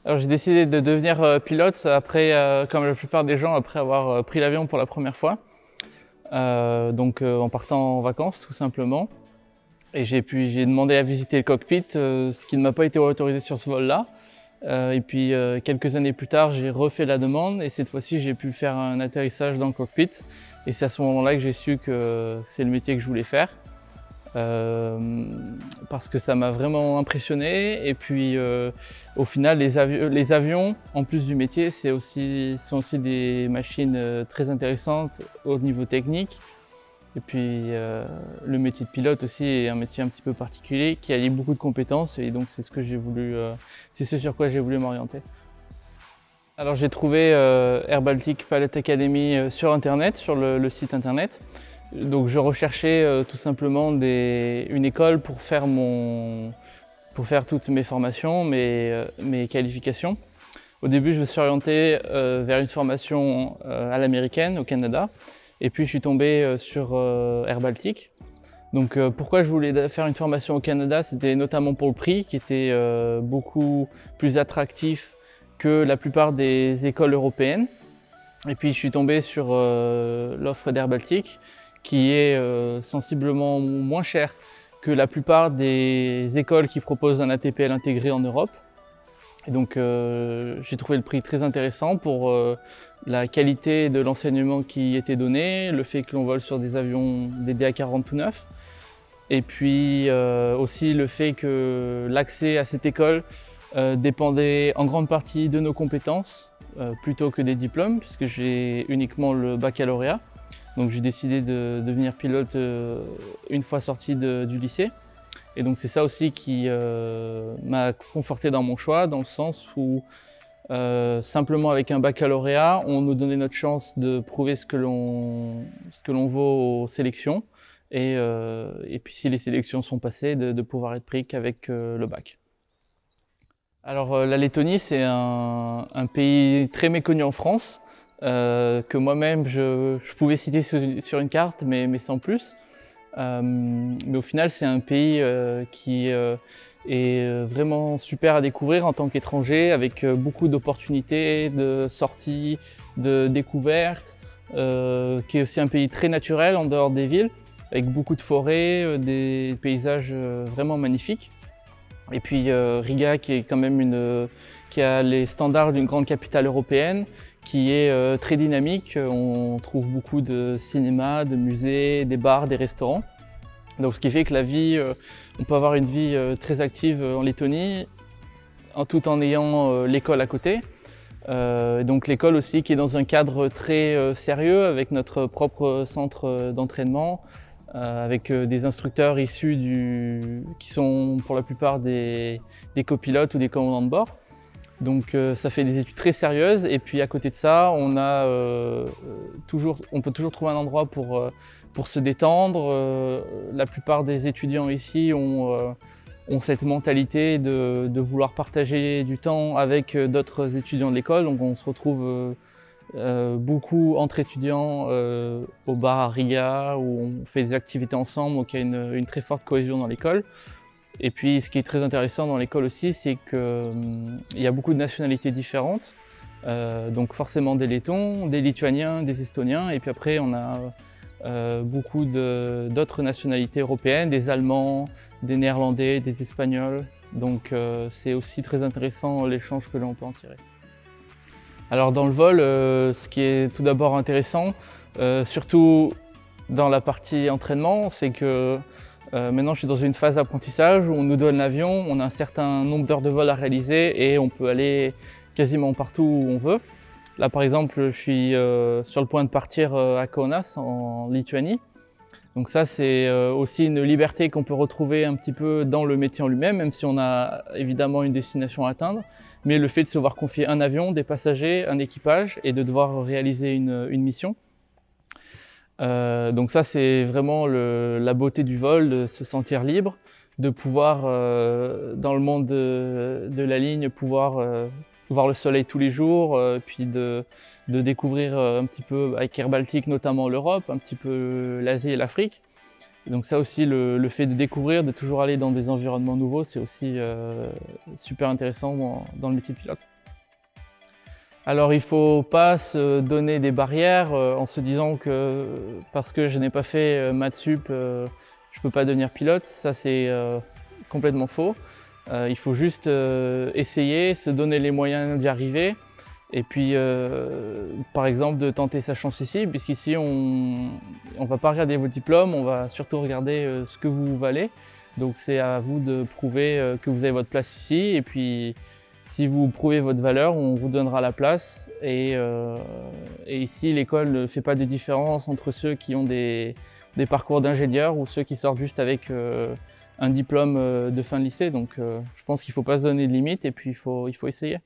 Alors j'ai décidé de devenir pilote après, comme la plupart des gens, après avoir pris l'avion pour la première fois. En partant en vacances tout simplement. Et j'ai demandé à visiter le cockpit, ce qui ne m'a pas été autorisé sur ce vol-là. Quelques années plus tard, j'ai refait la demande et cette fois-ci, j'ai pu faire un atterrissage dans le cockpit. Et c'est à ce moment-là que j'ai su que c'est le métier que je voulais faire. Parce que ça m'a vraiment impressionné. Et puis au final, les avions, en plus du métier, sont aussi des machines très intéressantes au niveau technique. Et puis le métier de pilote aussi est un métier un petit peu particulier qui allie beaucoup de compétences et donc c'est ce que j'ai voulu, c'est ce sur quoi j'ai voulu m'orienter. Alors j'ai trouvé Air Baltic Pilot Academy sur internet, sur le site internet. Donc je recherchais tout simplement une école pour faire toutes mes formations, mes qualifications. Au début, je me suis orienté vers une formation à l'américaine, au Canada. Et puis, je suis tombé sur Air Baltic. Donc, pourquoi je voulais faire une formation au Canada? C'était notamment pour le prix, qui était beaucoup plus attractif que la plupart des écoles européennes. Et puis, je suis tombé sur l'offre d'Air Baltic, qui est sensiblement moins chère que la plupart des écoles qui proposent un ATPL intégré en Europe. Et donc j'ai trouvé le prix très intéressant pour la qualité de l'enseignement qui était donné, le fait que l'on vole sur des avions des DA40 tout neufs, et puis aussi le fait que l'accès à cette école dépendait en grande partie de nos compétences plutôt que des diplômes, puisque j'ai uniquement le baccalauréat. Donc j'ai décidé de devenir pilote une fois sorti du lycée. Et donc c'est ça aussi qui m'a conforté dans mon choix, dans le sens où simplement avec un baccalauréat, on nous donnait notre chance de prouver ce que l'on vaut aux sélections. Et puis si les sélections sont passées, de pouvoir être pris qu'avec le bac. Alors la Lettonie, c'est un pays très méconnu en France, que moi-même je pouvais citer sur une carte, mais sans plus. Mais au final, c'est un pays qui est vraiment super à découvrir en tant qu'étranger, avec beaucoup d'opportunités, de sorties, de découvertes, qui est aussi un pays très naturel en dehors des villes, avec beaucoup de forêts, des paysages vraiment magnifiques. Et puis Riga, qui est quand même qui a les standards d'une grande capitale européenne, qui est très dynamique. On trouve beaucoup de cinémas, de musées, des bars, des restaurants. Donc ce qui fait que on peut avoir une vie très active en Lettonie, tout en ayant l'école à côté. Donc l'école aussi qui est dans un cadre très sérieux, avec notre propre centre d'entraînement, avec des instructeurs qui sont pour la plupart des copilotes ou des commandants de bord. Donc ça fait des études très sérieuses, et puis à côté de ça, on peut toujours trouver un endroit pour se détendre. La plupart des étudiants ici ont cette mentalité de vouloir partager du temps avec d'autres étudiants de l'école. Donc on se retrouve beaucoup entre étudiants au bar à Riga, où on fait des activités ensemble, donc il y a une très forte cohésion dans l'école. Et puis ce qui est très intéressant dans l'école aussi, c'est qu'il y a beaucoup de nationalités différentes. Donc forcément des Lettons, des Lituaniens, des Estoniens, et puis après on a beaucoup d'autres nationalités européennes, des Allemands, des Néerlandais, des Espagnols. Donc c'est aussi très intéressant l'échange que l'on peut en tirer. Alors dans le vol, ce qui est tout d'abord intéressant, surtout dans la partie entraînement, c'est que maintenant je suis dans une phase d'apprentissage où on nous donne l'avion, on a un certain nombre d'heures de vol à réaliser et on peut aller quasiment partout où on veut. Là par exemple, je suis sur le point de partir à Kaunas en Lituanie. Donc ça c'est aussi une liberté qu'on peut retrouver un petit peu dans le métier en lui-même, même si on a évidemment une destination à atteindre. Mais le fait de se voir confier un avion, des passagers, un équipage et de devoir réaliser une mission. Donc ça c'est vraiment la beauté du vol, de se sentir libre, de pouvoir dans le monde de la ligne pouvoir voir le soleil tous les jours, puis de découvrir un petit peu avec Air Baltic notamment l'Europe, un petit peu l'Asie et l'Afrique. Donc ça aussi, le fait de découvrir, de toujours aller dans des environnements nouveaux, c'est aussi super intéressant dans le métier de pilote. Alors il ne faut pas se donner des barrières en se disant que parce que je n'ai pas fait maths sup, je ne peux pas devenir pilote. Ça c'est complètement faux. Il faut juste essayer, se donner les moyens d'y arriver. Et puis, par exemple, de tenter sa chance ici, puisqu'ici, on ne va pas regarder vos diplômes, on va surtout regarder ce que vous valez. Donc, c'est à vous de prouver que vous avez votre place ici. Et puis, si vous prouvez votre valeur, on vous donnera la place. Et ici, l'école ne fait pas de différence entre ceux qui ont des parcours d'ingénieur ou ceux qui sortent juste avec un diplôme de fin de lycée. Donc, je pense qu'il ne faut pas se donner de limite et puis il faut essayer.